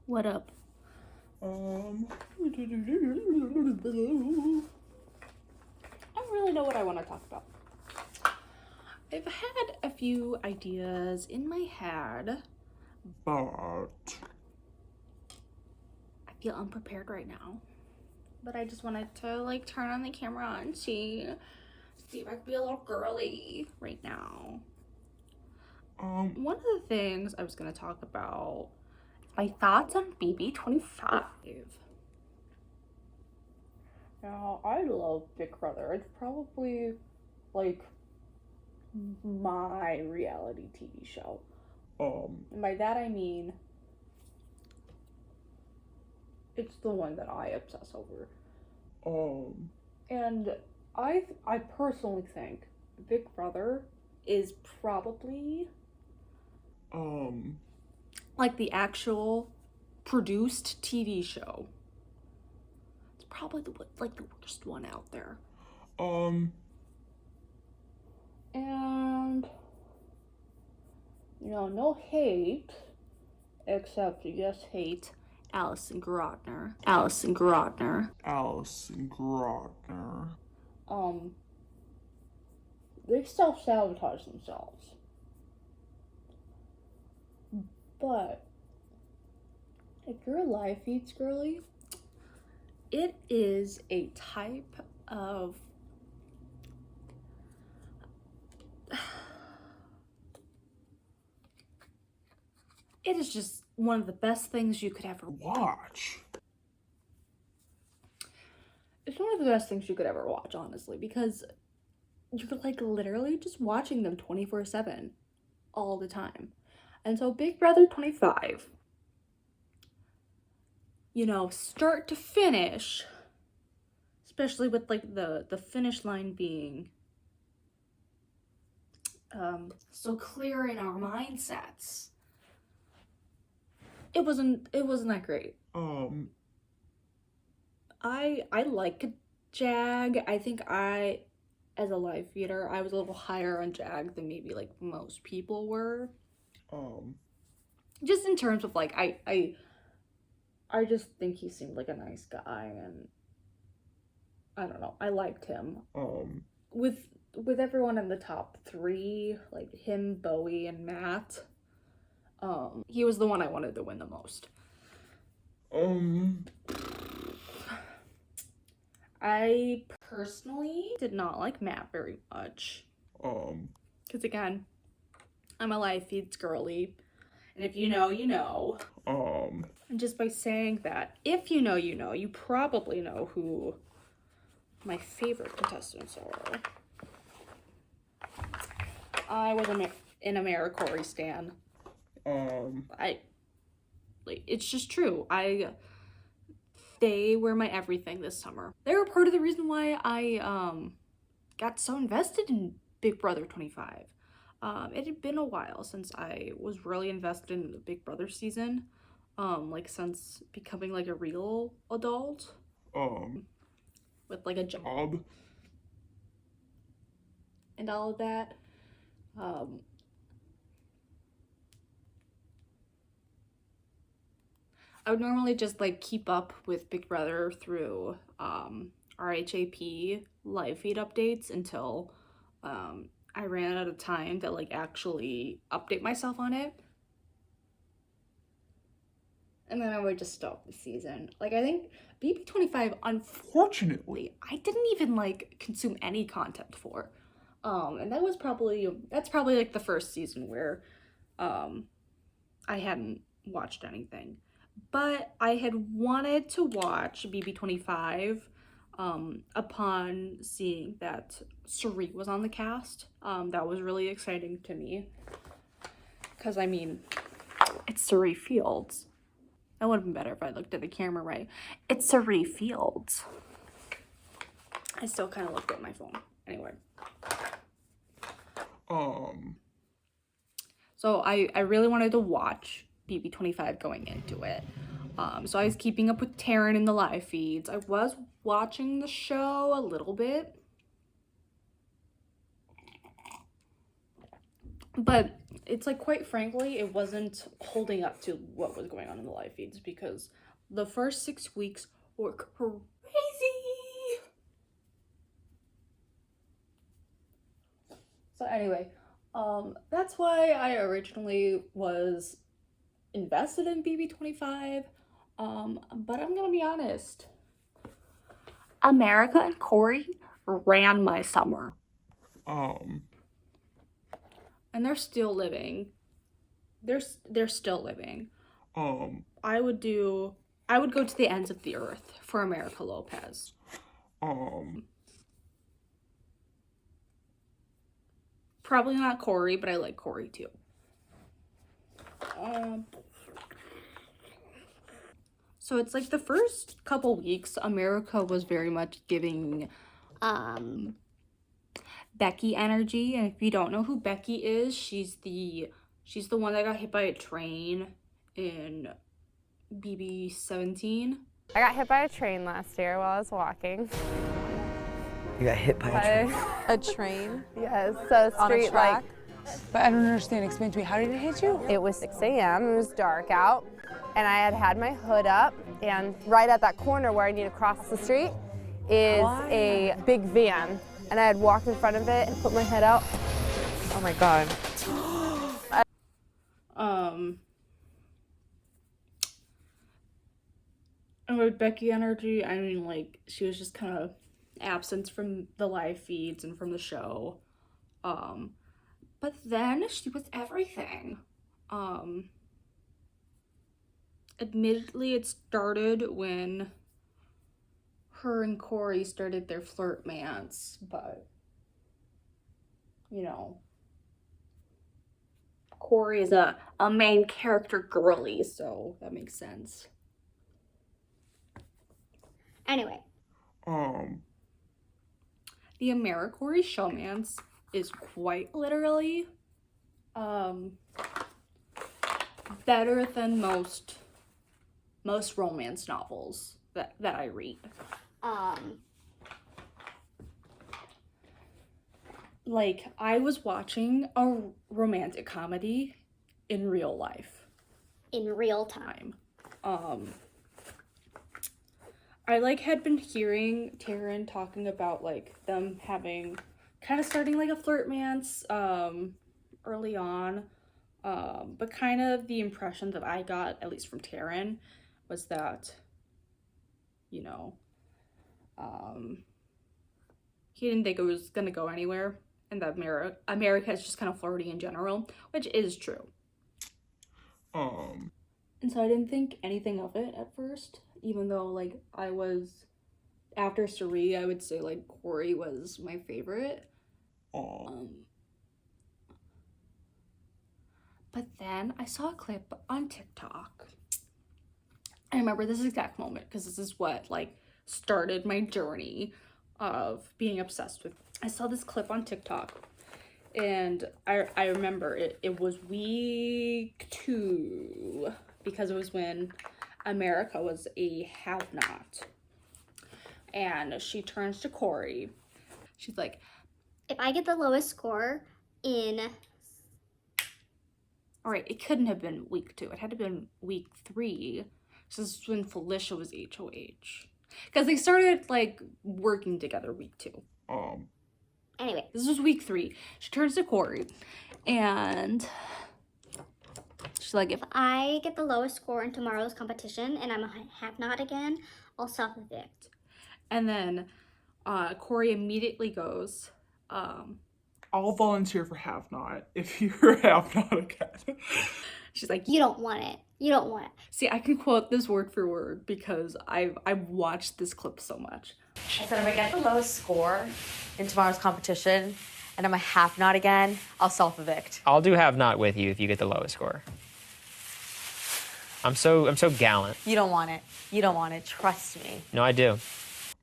What up? I don't really know what I want to talk about. I've had a few ideas in my head, but I feel unprepared right now. But I just wanted to like turn on the camera and see if I could be a little girly right now. One of the things I was gonna talk about is my thoughts on BB25. Now, I love Big Brother. It's probably like my reality TV show. And by that I mean it's the one that I obsess over. And I personally think Big Brother is probably like the actual produced TV show. It's probably the worst one out there. And you know, no hate, except yes, hate Allison Grodner. They self-sabotage themselves. But if you're a live feeds girly, it is a type of it is just one of the best things you could ever watch. It's one of the best things you could ever watch, honestly, because you're like literally just watching them 24/7 all the time. And so Big Brother 25, you know, start to finish, especially with like the finish line being so clear in our mindsets. It wasn't that great. I like Jag. I think as a live feeder, I was a little higher on Jag than maybe like most people were. Just in terms of like I just think he seemed like a nice guy, and I don't know, I liked him. With everyone in the top 3, like him, Bowie, and Matt, he was the one I wanted to win the most. I personally did not like Matt very much. Because again, I'm a live feeds girly. And if you know, you know. And just by saying that, if you know, you know, you probably know who my favorite contestants are. I was an America Cory stan. It's just true. They were my everything this summer. They were part of the reason why I got so invested in Big Brother 25. It had been a while since I was really invested in the Big Brother season. Like since becoming like a real adult. With like a job. And all of that. I would normally just like keep up with Big Brother through RHAP live feed updates until I ran out of time to like actually update myself on it. And then I would just stop the season. Like I think BB25, unfortunately, I didn't even like consume any content for. And that's probably like the first season where I hadn't watched anything. But I had wanted to watch BB25 upon seeing that Suri was on the cast. That was really exciting to me. Because, I mean, it's Suri Fields. That would have been better if I looked at the camera right. It's Suri Fields. I still kind of looked at my phone. Anyway. So I really wanted to watch BB25 going into it. So I was keeping up with Taryn in the live feeds. I was watching the show a little bit. But it's like, quite frankly, it wasn't holding up to what was going on in the live feeds because the first 6 weeks were crazy. So anyway, that's why I originally was invested in BB25. But I'm gonna be honest. America and Cory ran my summer. And they're still living. They're still living. I would go to the ends of the earth for America Lopez. Probably not Cory, but I like Cory too. So it's like the first couple weeks, America was very much giving Becky energy. And if you don't know who Becky is, she's the one that got hit by a train in BB17. I got hit by a train last year while I was walking. You got hit by a train? A train? Yes, so street like. But I don't understand. Explain to me, how did it hit you? It was 6 a.m., it was dark out, and I had my hood up, and right at that corner where I need to cross the street is a big van, and I had walked in front of it and put my head out. Oh my God. And with Becky energy, I mean, like, she was just kind of absent from the live feeds and from the show. But then she was everything. Admittedly, it started when her and Cory started their flirtmance, but, you know, Cory is a main character girly, so that makes sense. Anyway. The America Cory showmance is quite literally better than most romance novels that I read. Like, I was watching a romantic comedy in real life. In real time. I, like, had been hearing Taryn talking about, like, them having, kind of starting, like, a flirtmance, early on, but kind of the impression that I got, at least from Taryn, was that, you know, he didn't think it was gonna go anywhere, and that America is just kind of flirty in general, which is true. And so I didn't think anything of it at first, even though, like, I was, after Suri, I would say, like, Cory was my favorite. But then I saw a clip on TikTok. I remember this exact moment because this is what, like, started my journey of being obsessed with. I saw this clip on TikTok, and I remember it was week 2, because it was when America was a have-not. And she turns to Cory. She's like, if I get the lowest score in... All right, it couldn't have been week 2. It had to have been week 3. This is when Felicia was HOH. Because they started, like, working together week 2. Anyway. This was week 3. She turns to Cory, and she's like, if I get the lowest score in tomorrow's competition and I'm a have-not again, I'll self-evict. And then Cory immediately goes, I'll volunteer for have-not if you're have-not again. She's like, you don't want it. You don't want it. See, I can quote this word for word because I've watched this clip so much. I said, if I get the lowest score in tomorrow's competition and I'm a have-not again, I'll self-evict. I'll do have-not with you if you get the lowest score. I'm so gallant. You don't want it. You don't want it. Trust me. No, I do.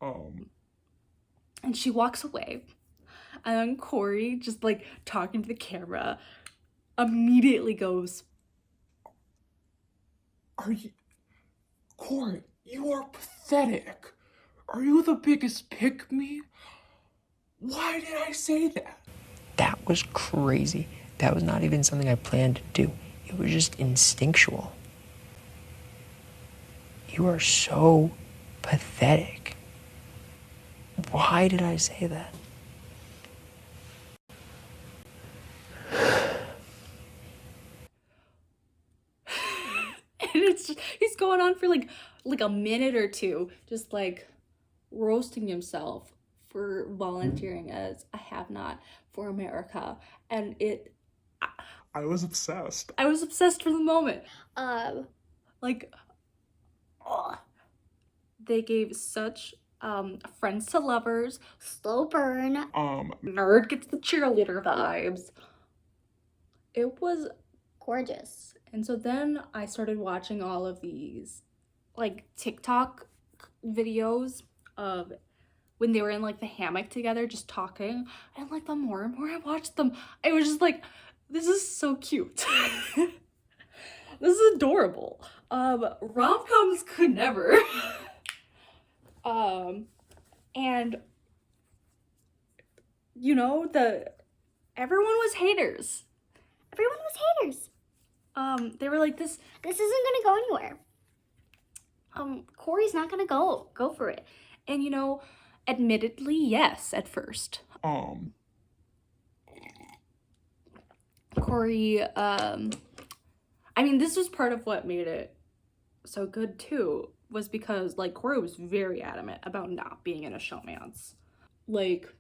And she walks away. And then Cory, just, like, talking to the camera, immediately goes, Cory, you are pathetic. Are you the biggest pick-me? Why did I say that? That was crazy. That was not even something I planned to do. It was just instinctual. You are so pathetic. Why did I say that? And it's just, he's going on for like a minute or two, just like roasting himself for volunteering as a have-not for America. And I was obsessed. I was obsessed for the moment. Like, they gave such friends to lovers, Slow burn. nerd gets the cheerleader vibes. It was Gorgeous. And so then I started watching all of these like TikTok videos of when they were in like the hammock together just talking. And like the more and more I watched them, I was just like, this is so cute. This is adorable. Rom-coms could never. And you know, everyone was haters. Everyone was haters. They were like, this isn't gonna go anywhere. Cory's not gonna go for it. And you know, admittedly, yes, at first. Cory, I mean, this was part of what made it so good too, was because like Cory was very adamant about not being in a showmance. Like,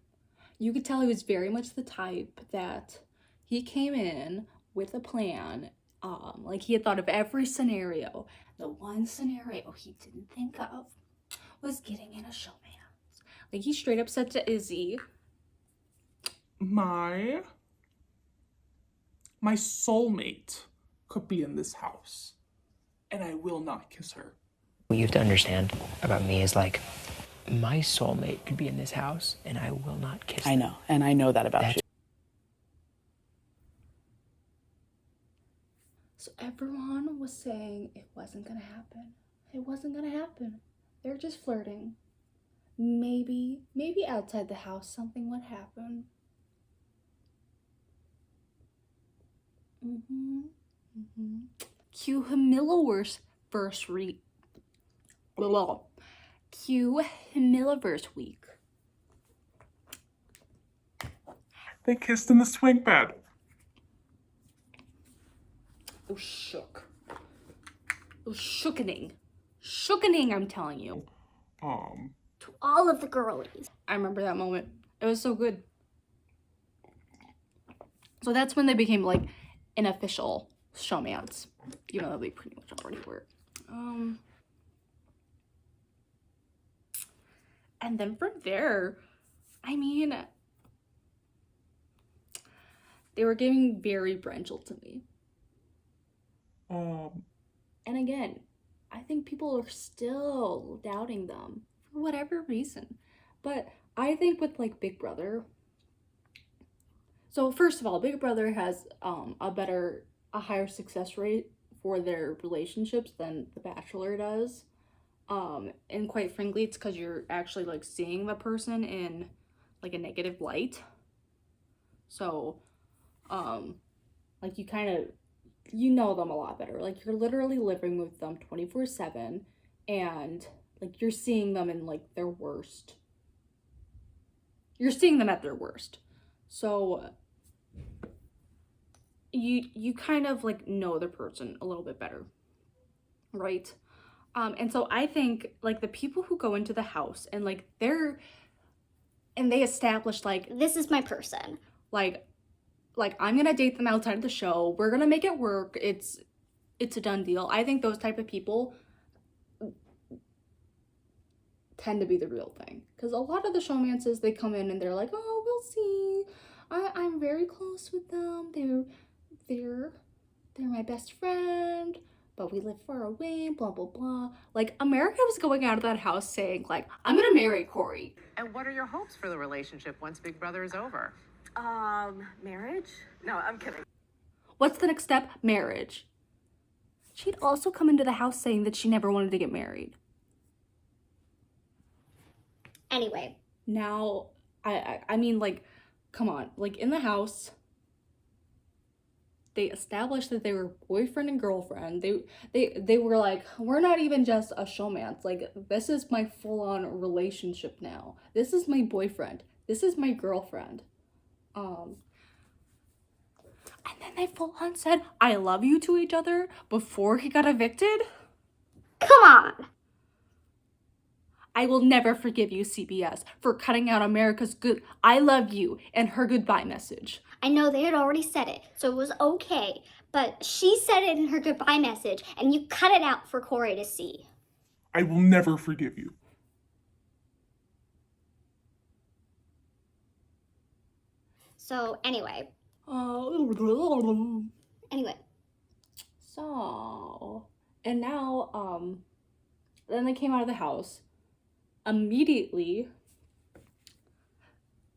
you could tell he was very much the type that he came in with a plan. Like he had thought of every scenario. The one scenario he didn't think of was getting in a showmance. Like he straight up said to Izzy, My soulmate could be in this house, and I will not kiss her. What you have to understand about me is like, my soulmate could be in this house, and I will not kiss them. I know, and I know that about you. so everyone was saying it wasn't gonna happen. It wasn't gonna happen. They're just flirting. Maybe outside the house something would happen. Cue Hamillaverse Cue Hamillaverse week. They kissed in the swing bed. It was shook. It was shookening. Shookening, I'm telling you. To all of the girlies. I remember that moment. It was so good. So that's when they became like an official showmance, even though they pretty much already were. And then from there, I mean, they were giving very Branchel to me. And again, I think people are still doubting them for whatever reason. But I think with like Big Brother, so first of all, Big Brother has a higher success rate for their relationships than The Bachelor does. And quite frankly, it's because you're actually like seeing the person in like a negative light. So, like you know them a lot better. Like you're literally living with them 24/7, and like you're seeing them in like their worst. You're seeing them at their worst. So you kind of like know the person a little bit better, right? And so I think like the people who go into the house and like they establish like, this is my person. Like I'm gonna date them outside of the show. We're gonna make it work. It's a done deal. I think those type of people tend to be the real thing. Because a lot of the showmances, they come in and they're like, oh, we'll see. I'm very close with them. They're my best friend, but we live far away, blah, blah, blah. Like, America was going out of that house saying, like, I'm gonna marry Cory. And what are your hopes for the relationship once Big Brother is over? Marriage? No, I'm kidding. What's the next step? Marriage. She'd also come into the house saying that she never wanted to get married. Anyway. Now, I mean, like, come on. Like, in the house, they established that they were boyfriend and girlfriend. They were like, we're not even just a showmance. Like, this is my full-on relationship now. This is my boyfriend. This is my girlfriend. And then they full-on said, I love you to each other before he got evicted. Come on! I will never forgive you, CBS, for cutting out America's good I love you and her goodbye message. I know they had already said it, so it was okay. But she said it in her goodbye message, and you cut it out for Cory to see. I will never forgive you. So, anyway. So, and now, then they came out of the house. Immediately,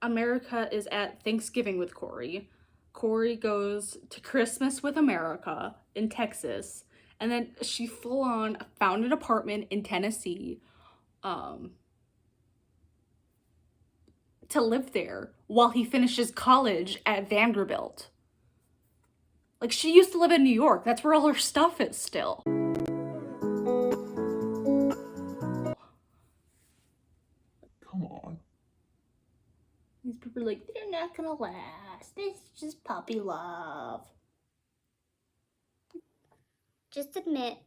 America is at Thanksgiving with Cory. Cory goes to Christmas with America in Texas. And then she full on found an apartment in Tennessee to live there while he finishes college at Vanderbilt. Like, she used to live in New York. That's where all her stuff is still. Come on. These people are like, they're not gonna last. It's just puppy love. Just admit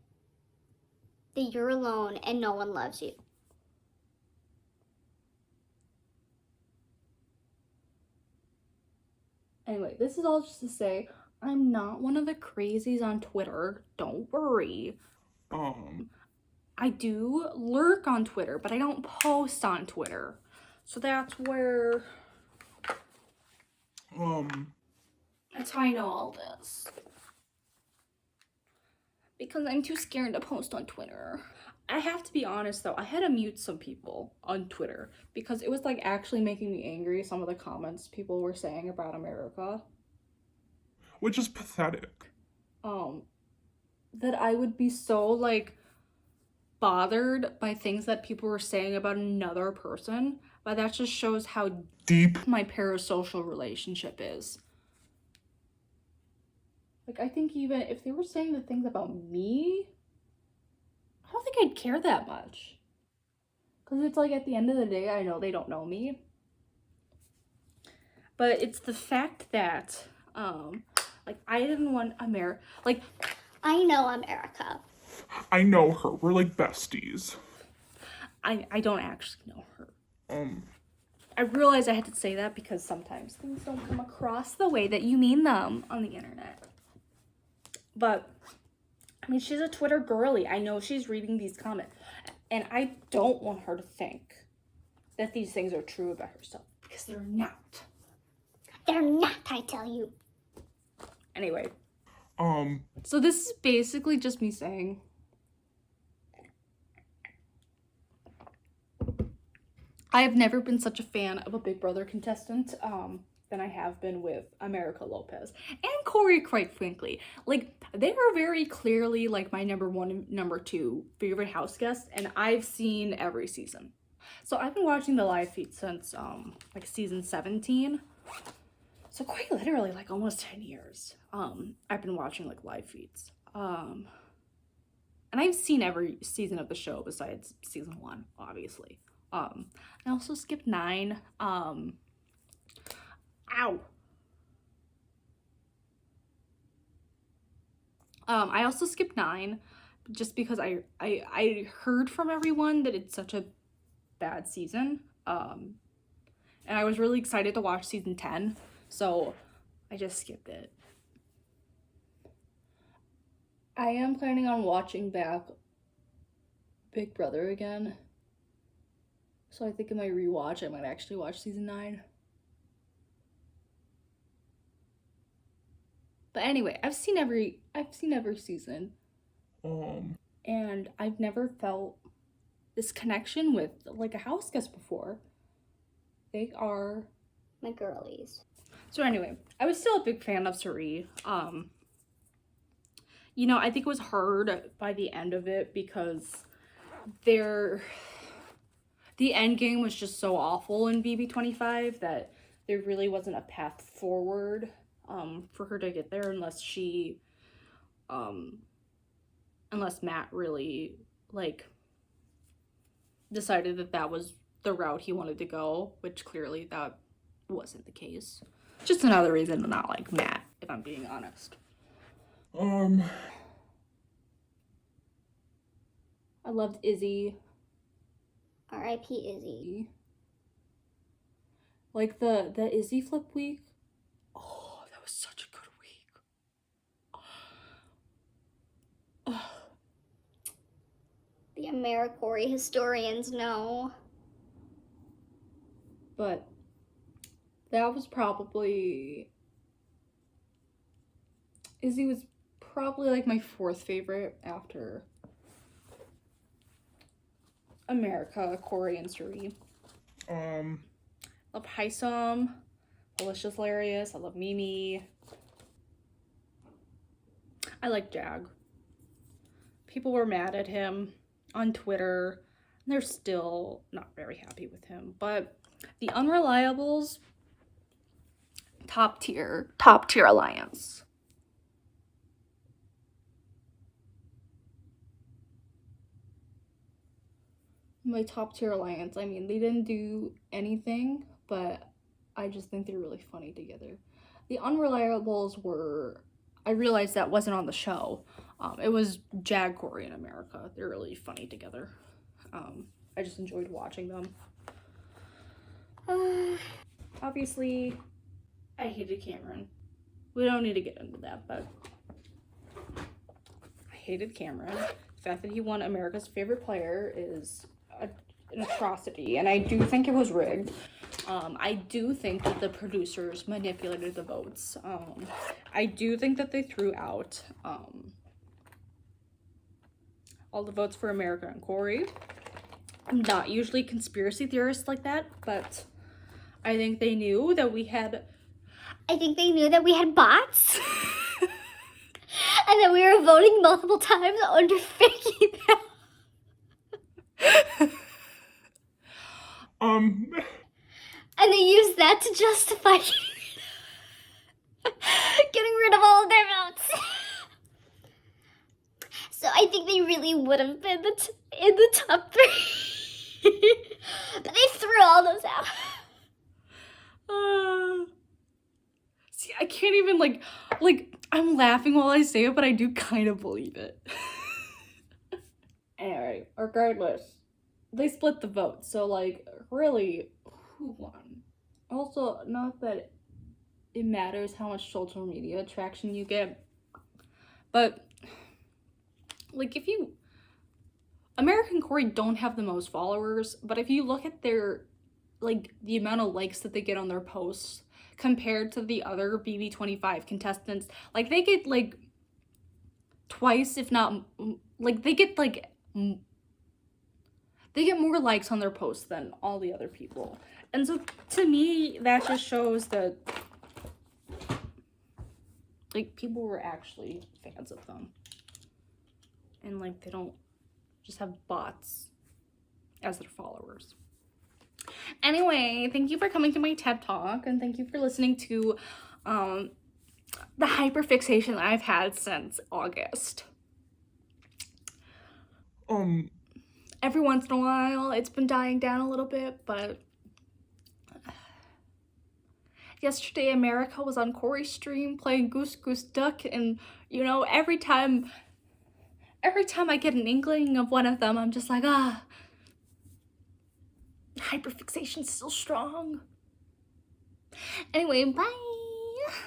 that you're alone and no one loves you. Anyway, this is all just to say, I'm not one of the crazies on Twitter. Don't worry. I do lurk on Twitter, but I don't post on Twitter. So that's where... That's how I know all this. Because I'm too scared to post on Twitter. I have to be honest though, I had to mute some people on Twitter because it was like actually making me angry, some of the comments people were saying about America. Which is pathetic. That I would be so like bothered by things that people were saying about another person, but that just shows how deep my parasocial relationship is. Like, I think even if they were saying the things about me, I don't think I'd care that much. Because it's like, at the end of the day, I know they don't know me. But it's the fact that, like, I didn't want America, like... I know America. I know her. We're like besties. I don't actually know her. I realized I had to say that because sometimes things don't come across the way that you mean them on the internet. But, I mean, she's a Twitter girly. I know she's reading these comments. And I don't want her to think that these things are true about herself. Because they're not. They're not, I tell you. Anyway. So this is basically just me saying... I have never been such a fan of a Big Brother contestant than I have been with America Lopez. And Cory, quite frankly. Like, they are very clearly, like, my number one and number two favorite house guests, and I've seen every season. So I've been watching the live feed since, like, season 17. So quite literally, like, almost 10 years. I've been watching, like, live feeds. And I've seen every season of the show besides season 1, obviously. I also skipped 9. Ow. I also skipped 9 just because I heard from everyone that it's such a bad season. And I was really excited to watch season 10, so I just skipped it. I am planning on watching back Big Brother again. So I think in my rewatch, I might actually watch season 9. But anyway, I've seen every season. And I've never felt this connection with, like, a house guest before. They are my girlies. So anyway, I was still a big fan of Suri. You know, I think it was hard by the end of it because the end game was just so awful in BB25 that there really wasn't a path forward for her to get there unless Matt really, like, decided that that was the route he wanted to go, which clearly that wasn't the case. Just another reason to not like Matt, if I'm being honest. I loved Izzy. R.I.P. Izzy. Like the Izzy flip week. Oh, that was such a good week. The America Cory historians know. But that was probably, Izzy was probably like my fourth favorite after America, Cory, and Suri. Love Hisam. Alicia's hilarious. I love Mimi. I like Jag. People were mad at him on Twitter. And they're still not very happy with him. But the Unreliables, top tier alliance. My top tier alliance. I mean, they didn't do anything, but I just think they're really funny together. The Unreliables were, I realized that wasn't on the show. It was Jag, Cory, and America. They're really funny together. I just enjoyed watching them. Obviously, I hated Cameron. We don't need to get into that, but I hated Cameron. The fact that he won America's favorite player is an atrocity, and I do think it was rigged. I do think that the producers manipulated the votes. I do think that they threw out all the votes for America and Cory. I'm not usually a conspiracy theorist like that, but I think they knew that we had bots. And that we were voting multiple times under fake email. And they used that to justify getting rid of all of their votes. So I think they really would have been in the top 3. But they threw all those out. See, I can't even, like, I'm laughing while I say it, but I do kind of believe it. Anyway, regardless, they split the vote, so, like, really, who won? Also, not that it matters how much social media traction you get, but, like, American Cory don't have the most followers, but if you look at their, like, the amount of likes that they get on their posts compared to the other BB25 contestants, like, they get, like, twice, if not, like, they get more likes on their posts than all the other people. And so, to me, that just shows that, like, people were actually fans of them. And, like, they don't just have bots as their followers. Anyway, thank you for coming to my TED Talk, and thank you for listening to the hyperfixation that I've had since August. Every once in a while, it's been dying down a little bit, but yesterday America was on Cory's stream playing Goose Goose Duck, and, you know, every time I get an inkling of one of them, I'm just like, hyperfixation's still strong. Anyway, bye!